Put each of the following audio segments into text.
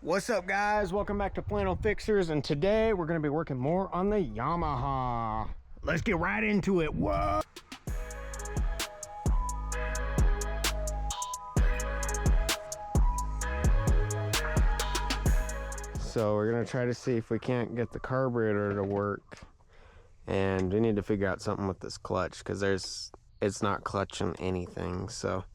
What's up, guys? Welcome back to Flannel Fixers, and today we're going to be working more on the Yamaha. Let's get right into it. Whoa! So we're going to try to see if we can't get the carburetor to work, and we need to figure out something with this clutch because it's not clutching anything. So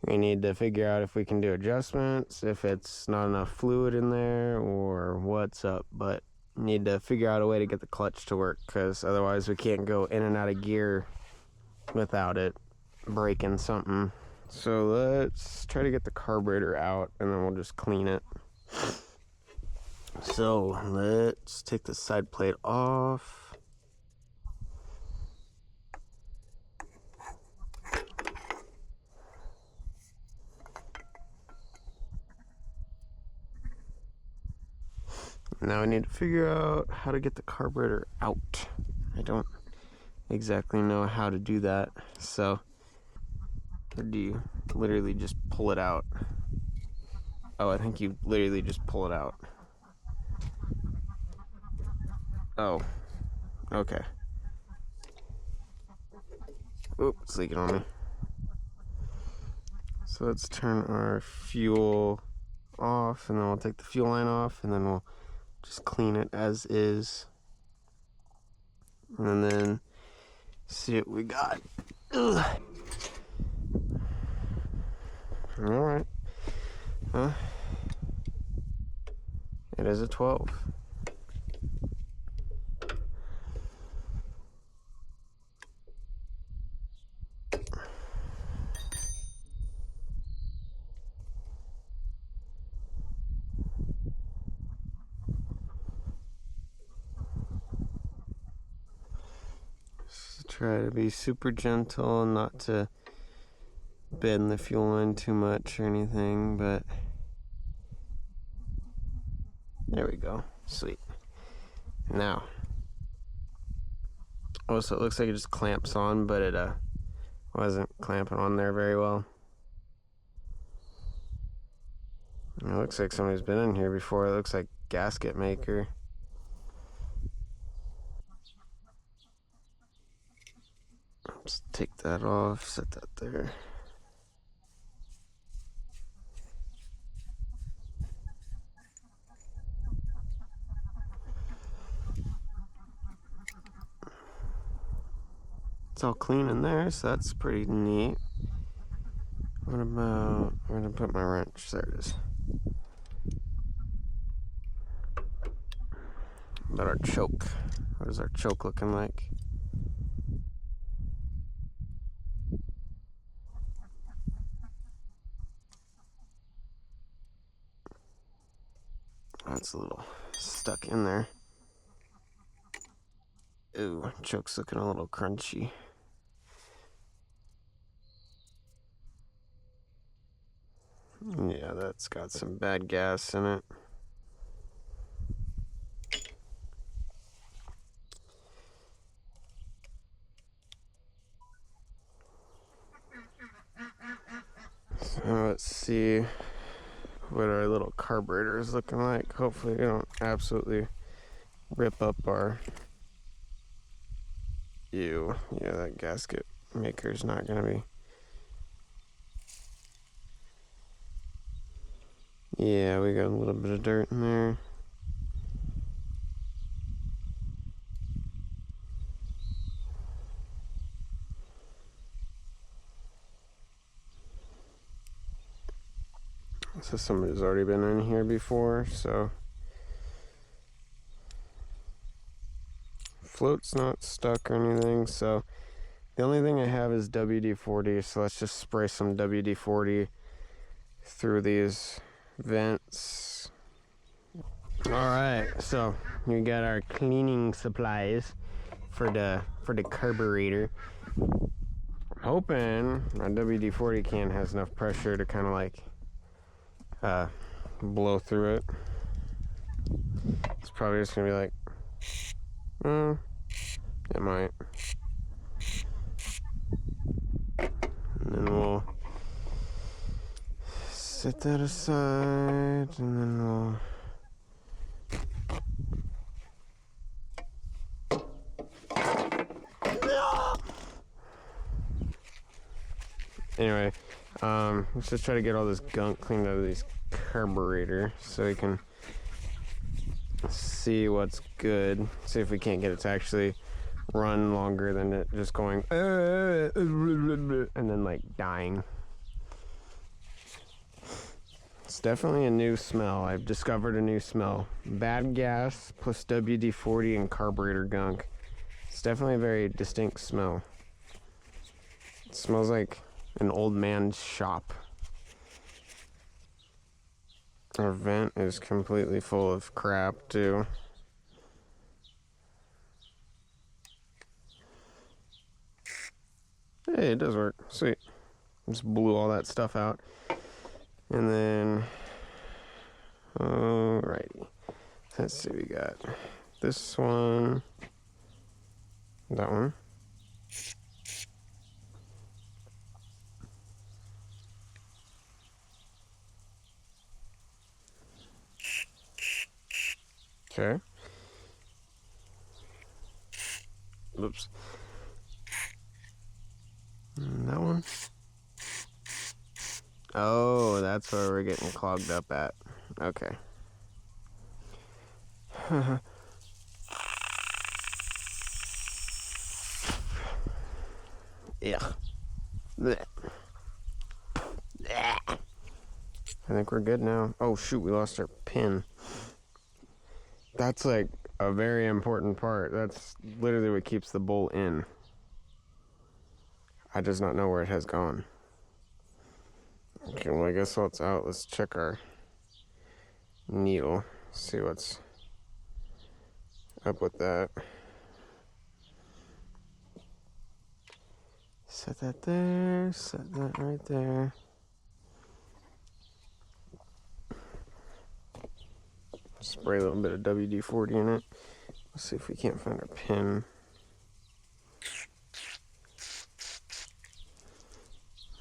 we need to figure out if we can do adjustments, if it's not enough fluid in there, or what's up. But need to figure out a way to get the clutch to work, because otherwise we can't go in and out of gear without it breaking something. So let's try to get the carburetor out, and then we'll just clean it. So let's take the side plate off. Now I need to figure out how to get the carburetor out. I don't exactly know how to do that. So, or do you literally just pull it out? Oh, I think you literally just pull it out. Oh, okay. Oop, it's leaking on me. So let's turn our fuel off, and then we'll take the fuel line off, and then we'll just clean it as is, and then see what we got. Ugh. All right. It is a 12. Try to be super gentle and not to bend the fuel line too much or anything, but there we go. Sweet. Now, oh, so it looks like it just clamps on, but it wasn't clamping on there very well. It looks like somebody's been in here before. It looks like gasket maker. Let's take that off, set that there. It's all clean in there, so that's pretty neat. What about, I'm gonna put my wrench, there it is. What about our choke? What is our choke looking like? That's a little stuck in there. Ooh, choke's looking a little crunchy. Yeah, that's got some bad gas in it. So let's see what our little carburetor is looking like. Hopefully we don't absolutely rip up our... Ew, yeah, that gasket maker's not gonna be... Yeah, we got a little bit of dirt in there. So somebody's already been in here before, so float's not stuck or anything. So the only thing I have is WD-40, so let's just spray some WD-40 through these vents. All right, so we got our cleaning supplies for the carburetor. Hoping my WD-40 can has enough pressure to kind of like blow through it. It's probably just gonna be like, it might. And then we'll Set that aside, and then we'll... Anyway, let's just try to get all this gunk cleaned out of this carburetor so we can see what's good. See if we can't get it to actually run longer than it just going and then like dying. It's definitely a new smell. I've discovered a new smell. Bad gas plus WD-40 and carburetor gunk. It's definitely a very distinct smell. It smells like an old man's shop. Our vent is completely full of crap too. Hey, it does work. Sweet. Just blew all that stuff out. And then, alrighty. Let's see, we got this one, that one. Okay. Oops. And that one. Oh, that's where we're getting clogged up at. Okay. Yeah. I think we're good now. Oh shoot, we lost our pin. That's like a very important part. That's literally what keeps the bolt in. I does not know where it has gone. Okay, well I guess while it's out, let's check our needle. See what's up with that. Set that there, set that right there. Spray a little bit of WD-40 in it. Let's see if we can't find our pin.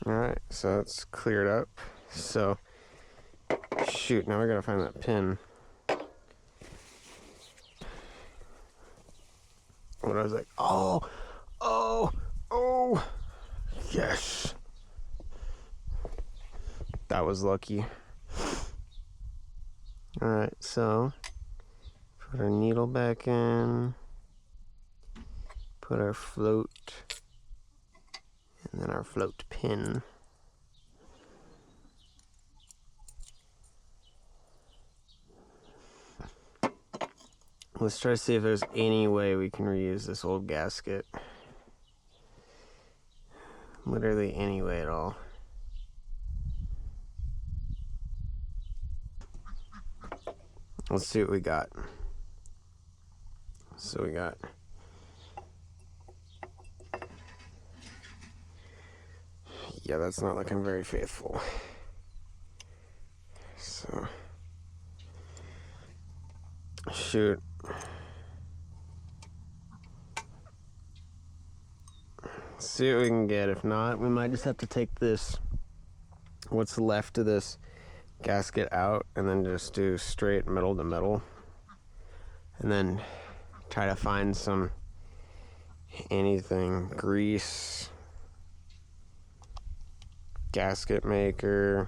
Alright, so it's cleared up. So, shoot, now we gotta find that pin. When I was like, oh, yes. That was lucky. Alright, so put our needle back in, put our float, and then our float pin. Let's try to see if there's any way we can reuse this old gasket. Literally any way at all. Let's see what we got. So we got yeah, that's not looking very faithful. So shoot. See what we can get. If not, we might just have to take this, what's left of this gasket out, and then just do straight metal to metal, and then try to find some anything, grease, gasket maker,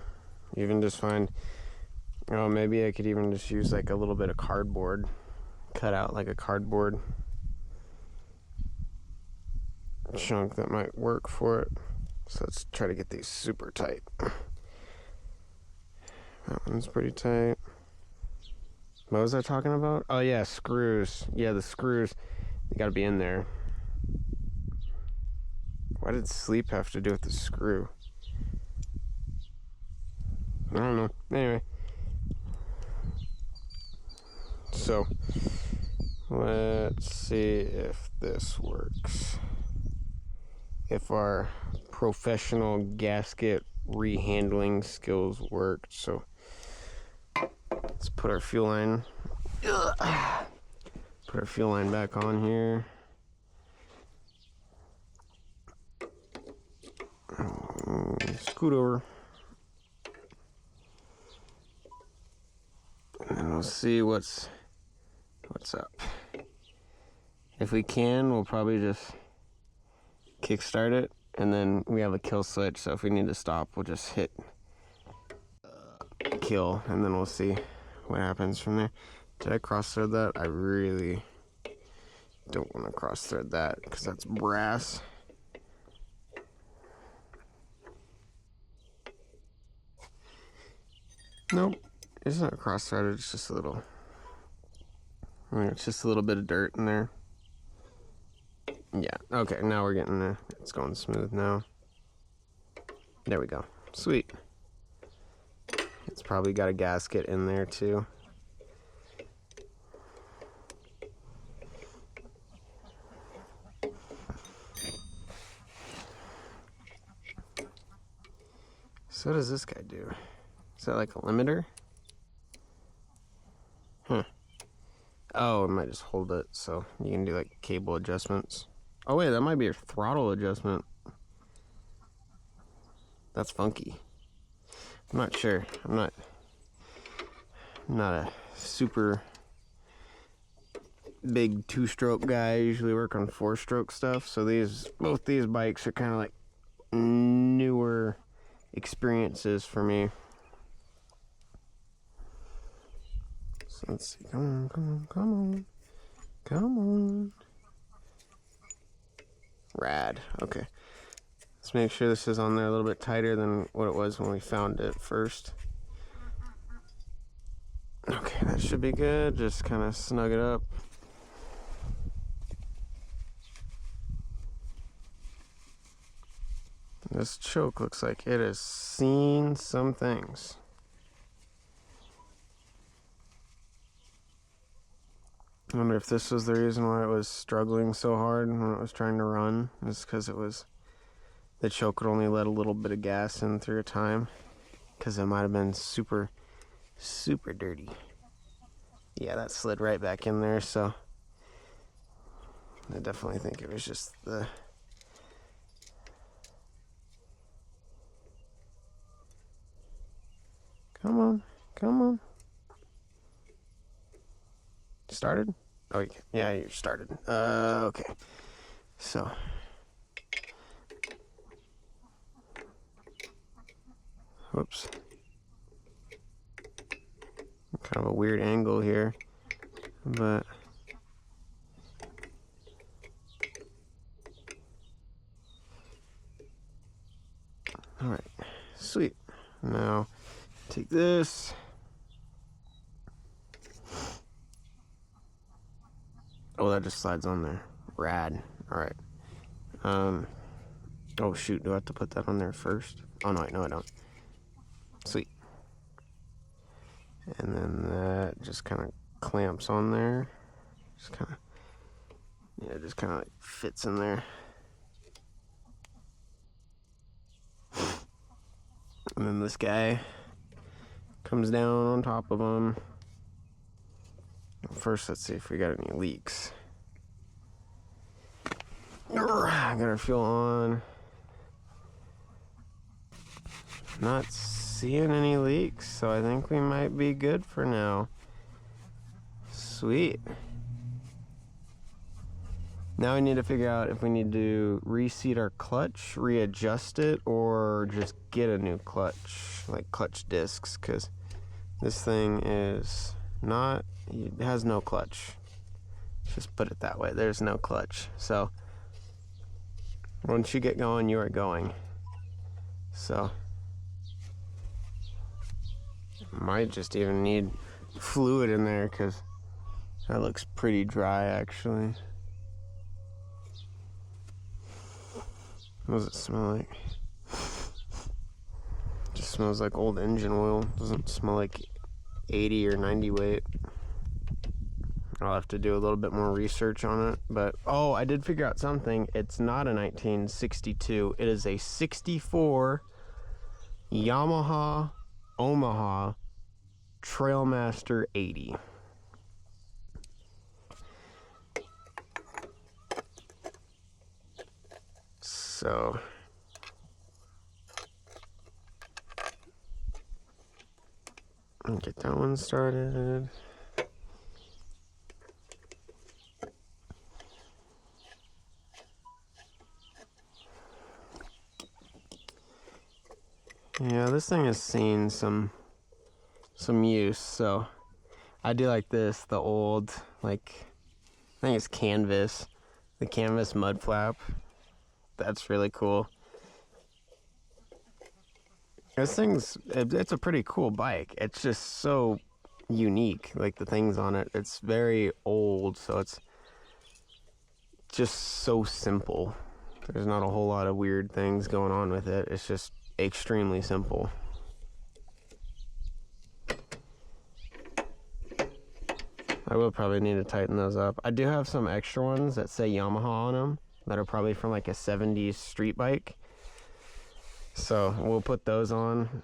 even just find, oh, maybe I could even just use like a little bit of cardboard, cut out like a cardboard chunk that might work for it. So let's try to get these super tight. That one's pretty tight. What was I talking about? Oh yeah, screws. Yeah, the screws, they gotta be in there. Why did sleep have to do with the screw? I don't know. Anyway. So, let's see if this works. If our professional gasket rehandling skills worked. So let's put our fuel line. Put our fuel line back on here. Scoot over. we'll see what's up. If we can, we'll probably just kickstart it, and then we have a kill switch, so if we need to stop, we'll just hit kill, and then we'll see what happens from there. Did I cross thread that? I really don't want to cross thread that because that's brass. Nope, it's not cross threaded, it's just a little, it's just a little bit of dirt in there. Yeah, okay, now we're getting there. It's going smooth now. There we go. Sweet. It's probably got a gasket in there too. So what does this guy do? Is that like a limiter? Huh. Oh, it might just hold it so you can do like cable adjustments. Oh wait, that might be a throttle adjustment. That's funky. I'm not sure. I'm not a super big two-stroke guy. I usually work on four-stroke stuff. So both these bikes are kind of like newer experiences for me. So let's see. Come on, come on, come on. Come on. Rad. Okay. Let's make sure this is on there a little bit tighter than what it was when we found it first. Okay, that should be good. Just kind of snug it up. This choke looks like it has seen some things. I wonder if this was the reason why it was struggling so hard when it was trying to run. It's because the choke would only let a little bit of gas in through a time, because it might have been super, super dirty. Yeah, that slid right back in there, so I definitely think it was just the... Come on, come on. Started? Oh, yeah, you started. Okay. So. Whoops. Kind of a weird angle here, but. All right, sweet. Now, take this. Oh, that just slides on there. Rad. All right. Oh shoot, do I have to put that on there first? Oh no, no I don't. Sweet. And then that just kind of clamps on there. Just kind of, yeah, just kind of like fits in there. And then this guy comes down on top of them. First, let's see if we got any leaks. Got our fuel on. Not seeing any leaks, so I think we might be good for now. Sweet. Now we need to figure out if we need to reseat our clutch, readjust it, or just get a new clutch, like clutch discs, because this thing is not, it has no clutch. Just put it that way, there's no clutch. So once you get going, you are going. So might just even need fluid in there, because that looks pretty dry actually. What does it smell like? Just smells like old engine oil. Doesn't smell like 80 or 90 weight. I'll have to do a little bit more research on it. But, oh, I did figure out something. It's not a 1962. It is a 64 Yamaha Omaha Trailmaster 80. So get that one started. Yeah, this thing has seen some use, so I do like this, the old, like, I think it's canvas, the canvas mud flap. That's really cool. This thing's, it's a pretty cool bike. It's just so unique, like the things on it. It's very old, so it's just so simple. There's not a whole lot of weird things going on with it. It's just extremely simple. I will probably need to tighten those up. I do have some extra ones that say Yamaha on them that are probably from like a 70s street bike. So we'll put those on.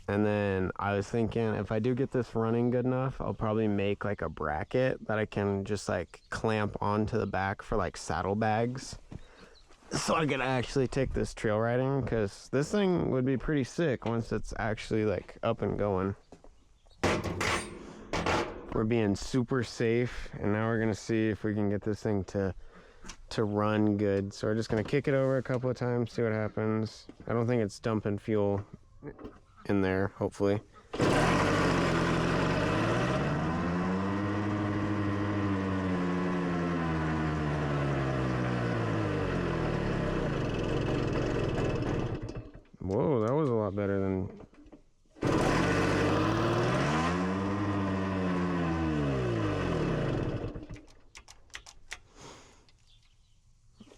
And then I was thinking if I do get this running good enough, I'll probably make like a bracket that I can just like clamp onto the back for like saddlebags. So I can actually take this trail riding, because this thing would be pretty sick once it's actually like up and going. We're being super safe, and now we're gonna see if we can get this thing to run good. So we're just gonna kick it over a couple of times, see what happens. I don't think it's dumping fuel in there, hopefully. Whoa, that was a lot better than...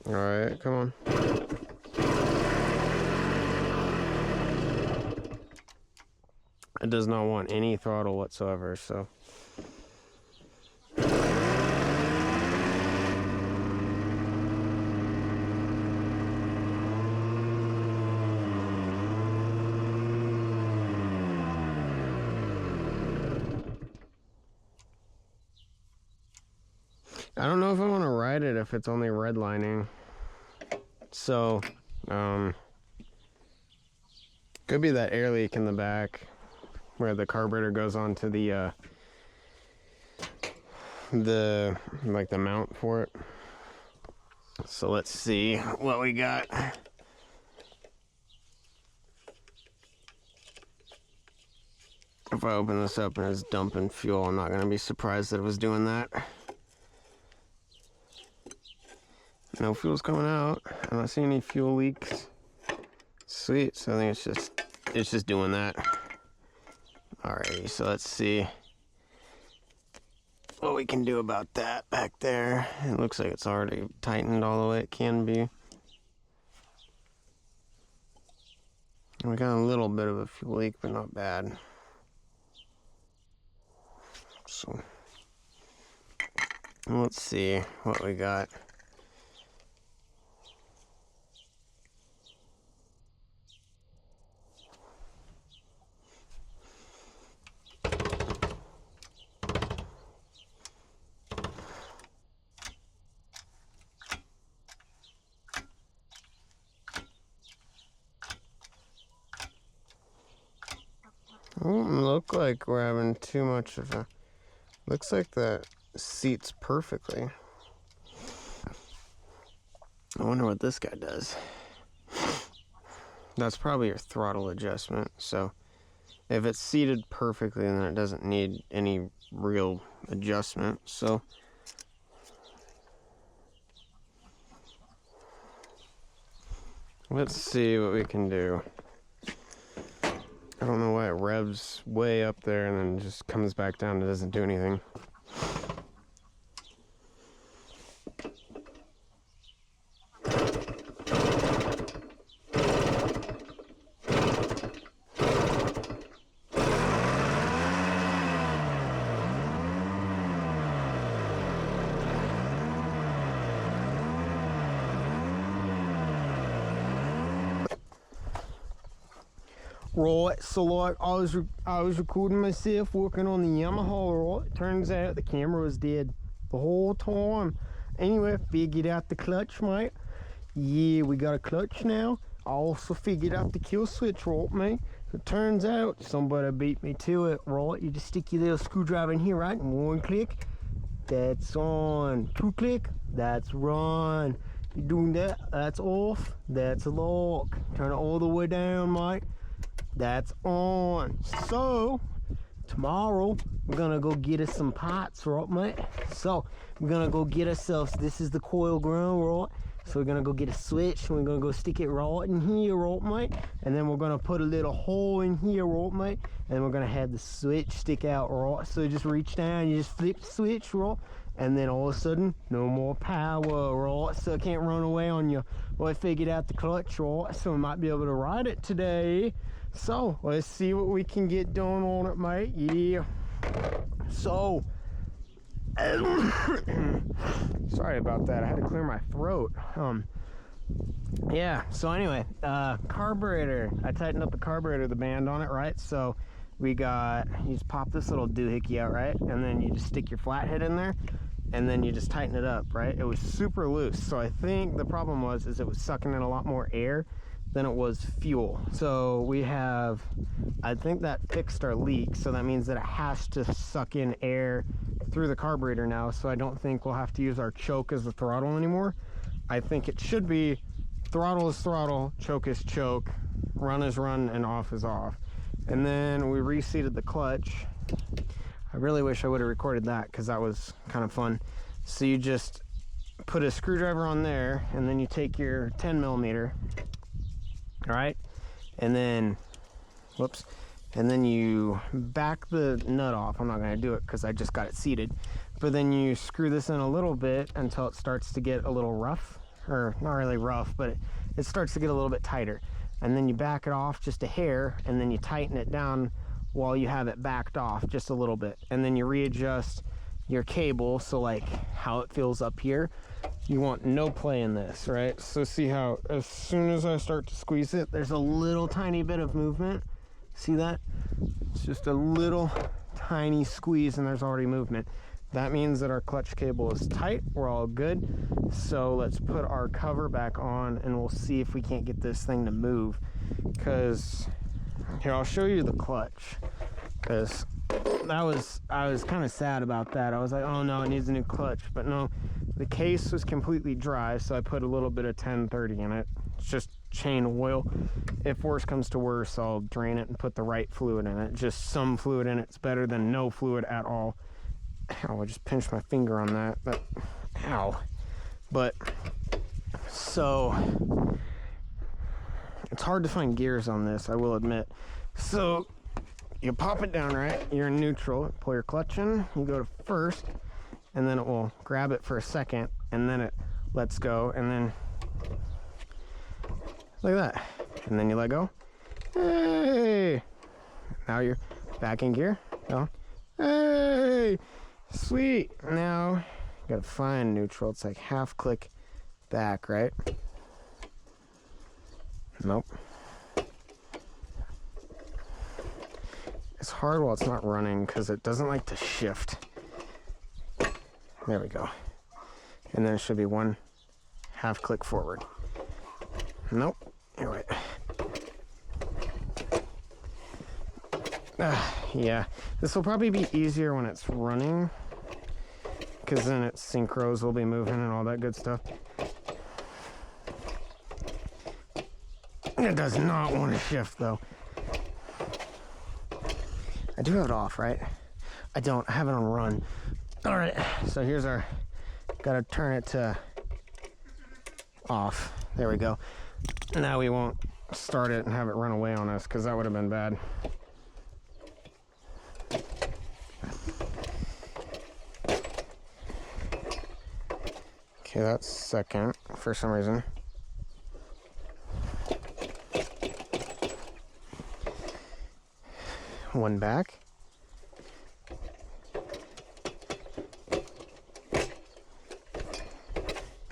All right, come on. It does not want any throttle whatsoever, so. I don't know if I want to ride it if it's only redlining. So, could be that air leak in the back where the carburetor goes onto the like the mount for it. So let's see what we got. If I open this up and it's dumping fuel, I'm not gonna be surprised that it was doing that. No fuel's coming out. I'm not seeing any fuel leaks. Sweet. So I think it's just doing that. Alrighty, so let's see what we can do about that back there. It looks like it's already tightened all the way it can be. We got a little bit of a fuel leak, but not bad. So let's see what we got. Doesn't look like we're having too much of a... Looks like that seats perfectly. I wonder what this guy does. That's probably your throttle adjustment. So if it's seated perfectly, then it doesn't need any real adjustment. So let's see what we can do. I don't know why it revs way up there and then just comes back down and doesn't do anything. Right, so like I was recording myself working on the Yamaha, right? Turns out the camera was dead the whole time. Anyway, figured out the clutch, mate. Yeah, we got a clutch now. I also figured out the kill switch, right, mate? It turns out somebody beat me to it, right? You just stick your little screwdriver in here, right? And one click, that's on. Two click, that's run. You're doing that, that's off, that's lock. Turn it all the way down, mate. That's on. So tomorrow we're gonna go get us some parts, right, mate? So we're gonna go get ourselves, this is the coil ground, right? So we're gonna go get a switch and we're gonna go stick it right in here, right, mate? And then we're gonna put a little hole in here, right, mate? And we're gonna have the switch stick out, right? So you just reach down, you just flip the switch, right? And then all of a sudden, no more power, right? So it can't run away on you. Well, I figured out the clutch, right? So we might be able to ride it today. So let's see what we can get done on it, mate. Yeah. So sorry about that, I had to clear my throat. Yeah, so anyway, carburetor, I tightened up the carburetor, the band on it, right? So we got, you just pop this little doohickey out, right? And then you just stick your flathead in there and then you just tighten it up, right? It was super loose, so I think the problem was it was sucking in a lot more air than it was fuel. So we have, I think that fixed our leak, so that means that it has to suck in air through the carburetor now, so I don't think we'll have to use our choke as the throttle anymore. I think it should be throttle is throttle, choke is choke, run is run, and off is off. And then we reseated the clutch. I really wish I would have recorded that because that was kind of fun. So you just put a screwdriver on there and then you take your 10mm, all right? And then, whoops, and then you back the nut off. I'm not gonna do it because I just got it seated. But then you screw this in a little bit until it starts to get a little rough, or not really rough, but it starts to get a little bit tighter. And then you back it off just a hair, and then you tighten it down while you have it backed off just a little bit. And then you readjust your cable, so like how it feels up here. You want no play in this, right? So see how as soon as I start to squeeze it, there's a little tiny bit of movement. See that? It's just a little tiny squeeze and there's already movement. That means that our clutch cable is tight. We're all good. So let's put our cover back on and we'll see if we can't get this thing to move. Because here, I'll show you the clutch. Because I was kind of sad about that. I was like, oh no, it needs a new clutch. But no, the case was completely dry, so I put a little bit of 1030 in it. It's just chain oil. If worse comes to worse, I'll drain it and put the right fluid in it. Just some fluid in it's better than no fluid at all. Ow, I just pinched my finger on that. But ow. But so it's hard to find gears on this, I will admit. So you pop it down, right? You're in neutral, pull your clutch in, you go to first, and then it will grab it for a second, and then it lets go, and then look at that. And then you let go. Hey! Now you're back in gear. Go. Hey! Sweet! Now you gotta find neutral. It's like half click back, right? Nope. It's hard while it's not running because it doesn't like to shift. There we go. And then it should be one half click forward. Nope. Here, wait. Yeah, this will probably be easier when it's running because then its synchros will be moving and all that good stuff. It does not want to shift though. I do have it off, right? I don't. I have it on run. All right, so here's our, gotta turn it to off. There we go. Now we won't start it and have it run away on us because that would have been bad. Okay, that's second for some reason. One back.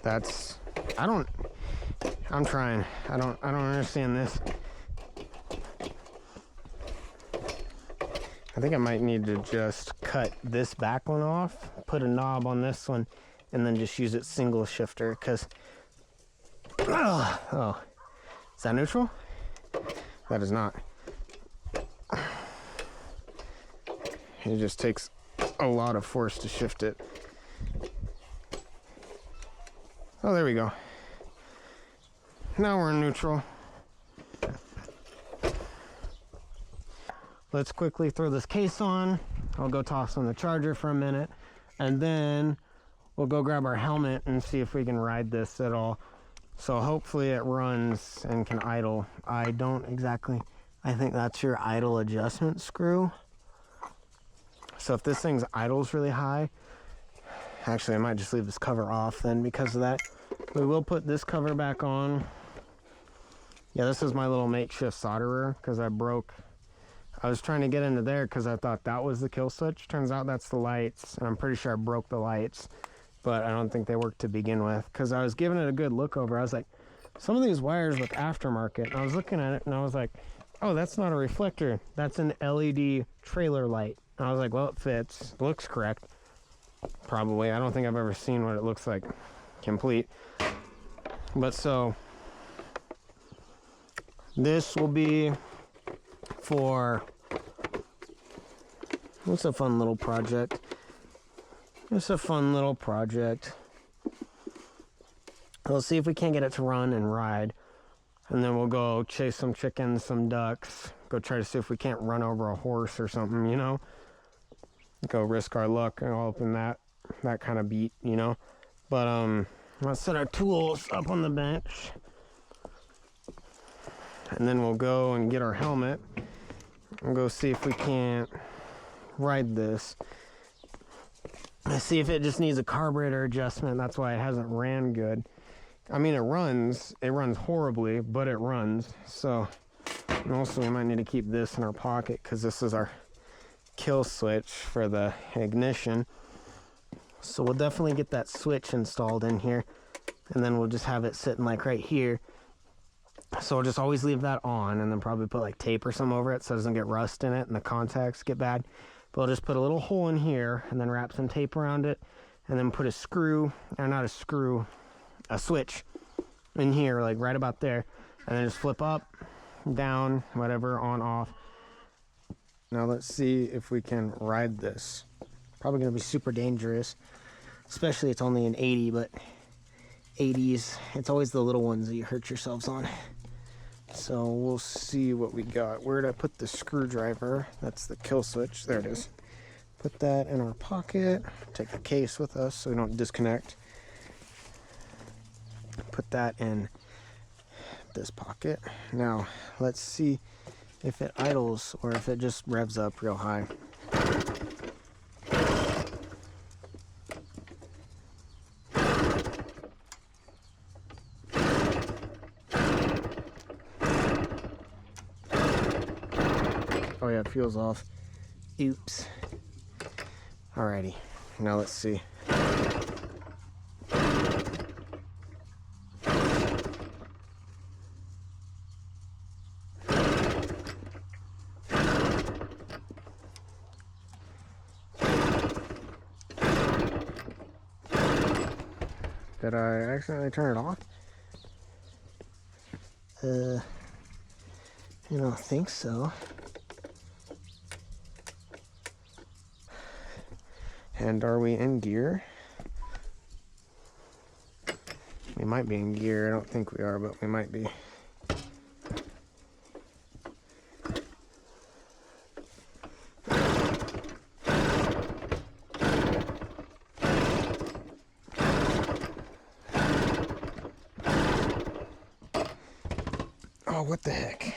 That's, I'm trying. I don't understand this. I think I might need to just cut this back one off, put a knob on this one, and then just use it single shifter, because, oh, is that neutral? That is not. It just takes a lot of force to shift it. Oh, there we go. Now we're in neutral. let's quickly throw this case on. I'll go toss on the charger for a minute, and then we'll go grab our helmet and see if we can ride this at all. So hopefully it runs and can idle. I think that's your idle adjustment screw. So if this thing's idles really high, actually I might just leave this cover off then because of that. We will put this cover back on. Yeah, this is my little makeshift solderer because I was trying to get into there because I thought that was the kill switch. Turns out that's the lights, and I'm pretty sure I broke the lights, but I don't think they worked to begin with because I was giving it a good look over. I was like, some of these wires look aftermarket, and I was looking at it and I was like, oh, that's not a reflector, that's an LED trailer light. And I was like, well, it fits, it looks correct, probably. I don't think I've ever seen what it looks like complete. But so this will be for, it's a fun little project. It's a fun little project. We'll see if we can't get it to run and ride, and then we'll go chase some chickens, some ducks, go try to see if we can't run over a horse or something, you know, go risk our luck and all up in that kind of beat, you know. But let's set our tools up on the bench, and then we'll go and get our helmet and go see if we can't ride this. Let's see if it just needs a carburetor adjustment. That's why it hasn't ran good. I mean, it runs horribly, but it runs. So, and also we might need to keep this in our pocket because this is our kill switch for the ignition. So we'll definitely get that switch installed in here, and then we'll just have it sitting like right here. So we'll just always leave that on, and then probably put like tape or something over it so it doesn't get rust in it and the contacts get bad. But we'll just put a little hole in here and then wrap some tape around it, and then put a screw, or not a screw, a switch in here, like right about there, and then just flip up, down, whatever, on, off. Now let's see if we can ride this. Probably gonna be super dangerous, especially it's only an 80, but 80s, it's always the little ones that you hurt yourselves on. So we'll see what we got. Where did I put the screwdriver? That's the kill switch. There it is. Put that in our pocket. Take the case with us so we don't disconnect. Put that in this pocket. Now let's see if it idles or if it just revs up real high. Oh yeah, it feels off. Oops. Alrighty, now let's see. Did I accidentally turn it off? I don't think so. And are we in gear? We might be in gear. I don't think we are, but we might be. Oh, what the heck?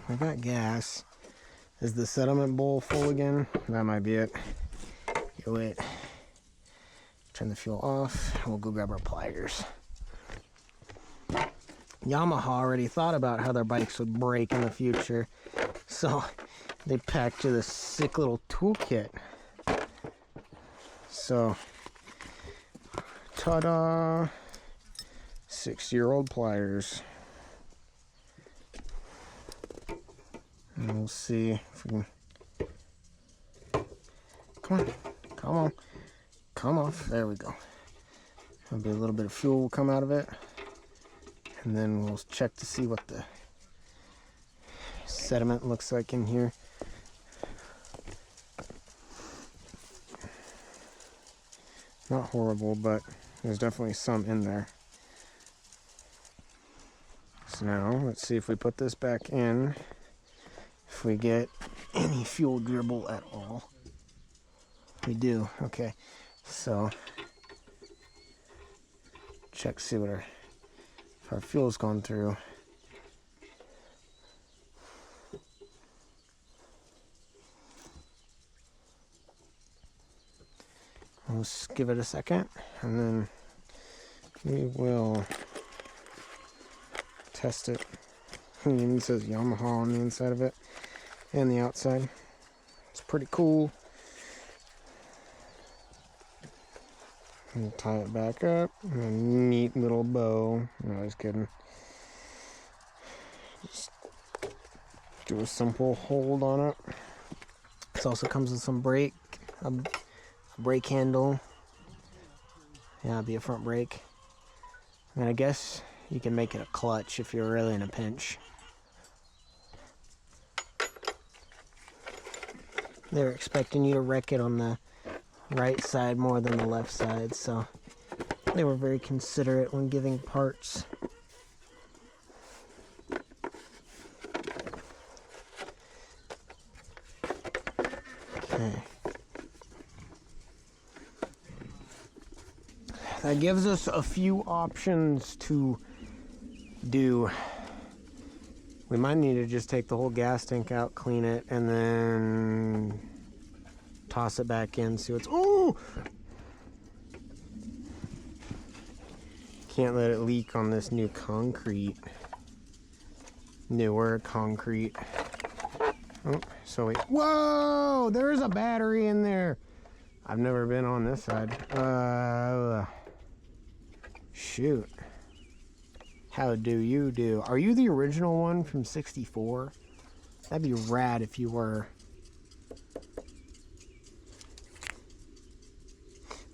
I got gas. Is the sediment bowl full again? That might be it. Here, wait. Turn the fuel off. We'll go grab our pliers. Yamaha already thought about how their bikes would break in the future, so they packed you this sick little toolkit. So, ta-da! 6-year-old pliers. And we'll see if we can. Come on, come off. There we go. Maybe a little bit of fuel will come out of it, and then we'll check to see what the sediment looks like in here. Not horrible, but there's definitely some in there. So now, let's see if we put this back in, if we get any fuel dribble at all. We do, okay. So, check, see what if our fuel's gone through. Let's give it a second, and then we will test it. It even says Yamaha on the inside of it and the outside. It's pretty cool. And tie it back up. And a neat little bow. No, just kidding. Just do a simple hold on it. This also comes with some brake, a brake handle. Yeah, it'll be a front brake. And I guess you can make it a clutch if you're really in a pinch. They're expecting you to wreck it on the right side more than the left side, so they were very considerate when giving parts. Okay. That gives us a few options to do. We might need to just take the whole gas tank out, clean it, and then toss it back in, see what's... Oh! Can't let it leak on this new concrete. Newer concrete. Oh, so wait. Whoa! There's a battery in there. I've never been on this side. Shoot. How do you do? Are you the original one from '64? That'd be rad if you were.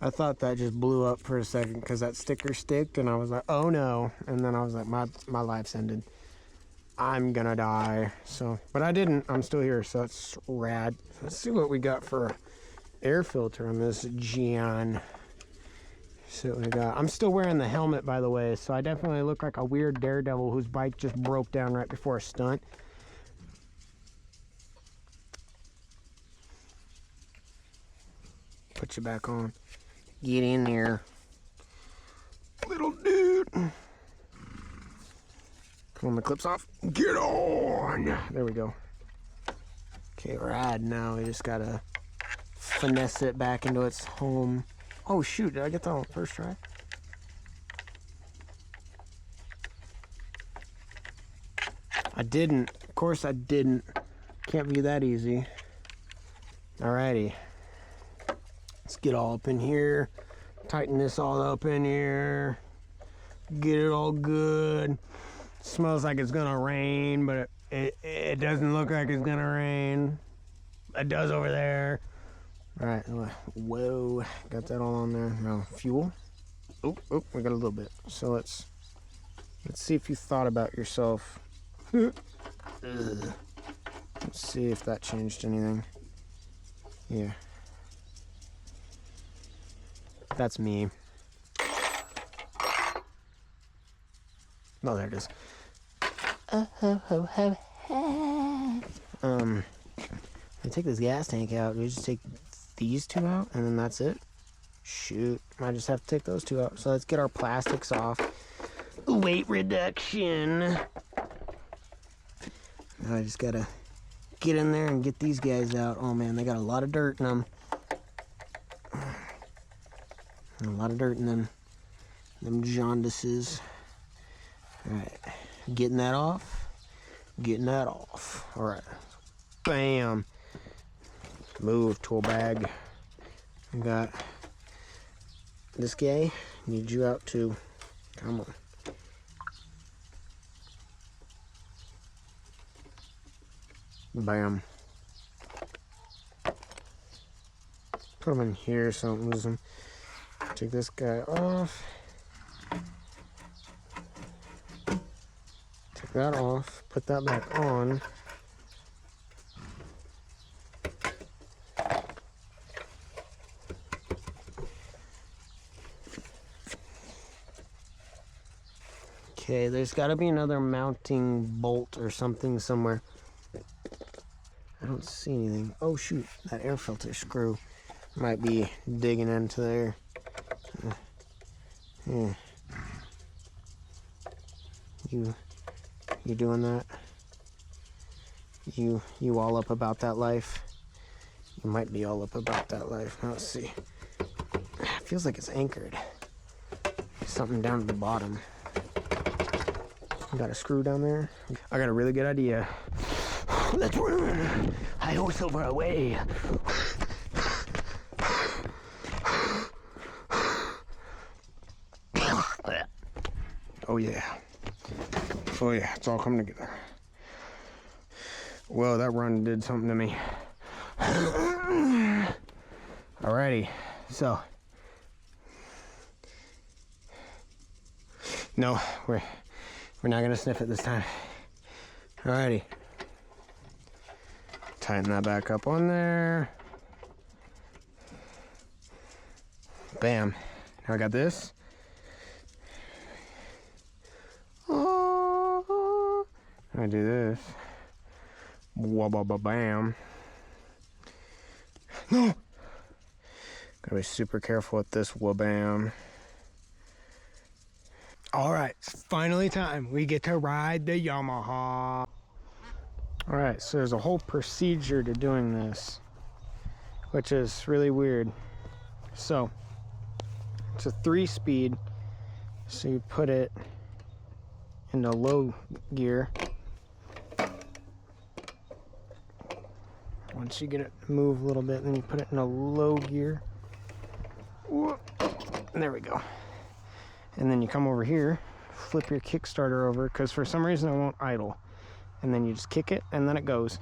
I thought that just blew up for a second because that sticker sticked, and I was like, oh no. And then I was like, my life's ended. I'm gonna die. So, but I didn't. I'm still here, so that's rad. Let's see what we got for air filter on this Gian. See what we got. I'm still wearing the helmet, by the way, so I definitely look like a weird daredevil whose bike just broke down right before a stunt. Put you back on. Get in there, little dude. Pull the clips off. Get on. There we go. Okay, rad. Now we just gotta finesse it back into its home. Oh shoot, did I get that on the first try? I didn't. Of course I didn't. Can't be that easy. Alrighty. Let's get all up in here. Tighten this all up in here. Get it all good. Smells like it's gonna rain, but it doesn't look like it's gonna rain. It does over there. All right, whoa, got that all on there. Now fuel. Oh, we got a little bit. So let's see if you thought about yourself. Let's see if that changed anything. Yeah, that's me. Oh, there it is. I take this gas tank out. We just take these two out, and then that's it. Shoot, might just have to take those two out. So let's get our plastics off. Weight reduction. I just gotta get in there and get these guys out. Oh man, they got a lot of dirt in them. A lot of dirt in them jaundices. All right, getting that off. Getting that off. All right, bam. Move, tool bag. We got this guy. Need you out too. Come on. Bam. Put them in here so I don't lose them. Take this guy off. Take that off. Put that back on. Okay, there's got to be another mounting bolt or something somewhere. I don't see anything. Oh shoot, that air filter screw might be digging into there. Yeah. You doing that? You all up about that life? You might be all up about that life. Now, let's see. It feels like it's anchored. Something down at the bottom. Got a screw down there. I got a really good idea. Let's run! Hi-ho, silver, away! Oh yeah. Oh yeah, it's all coming together. Well, that run did something to me. Alrighty, so. No, we're not gonna sniff it this time. Alrighty. Tighten that back up on there. Bam. Now I got this. I do this. Bam. No! Gotta be super careful with this wabam. Alright, it's finally time. We get to ride the Yamaha. Alright, so there's a whole procedure to doing this, which is really weird. So, it's a 3-speed, so you put it into low gear. Once you get it to move a little bit, then you put it in a low gear. There we go. And then you come over here, flip your Kickstarter over, because for some reason it won't idle. And then you just kick it, and then it goes.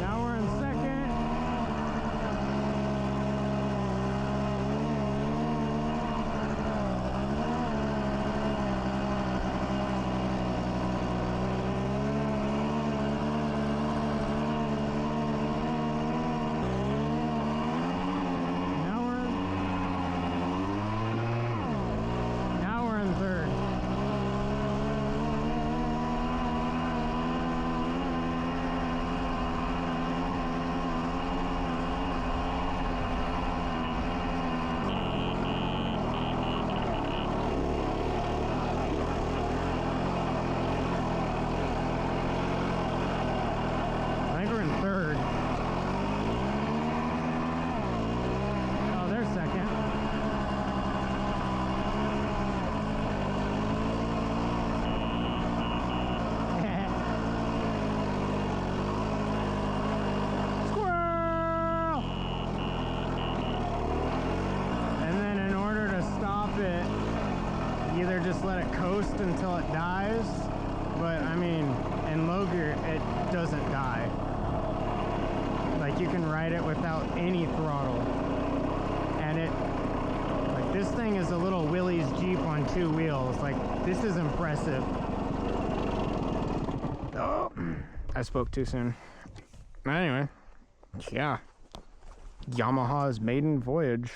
Now we're in second. Either just let it coast until it dies, but I mean, in low gear, it doesn't die. Like, you can ride it without any throttle. And it, like, this thing is a little Willys Jeep on 2 wheels. Like, this is impressive. Oh, I spoke too soon. Anyway, yeah. Yamaha's maiden voyage.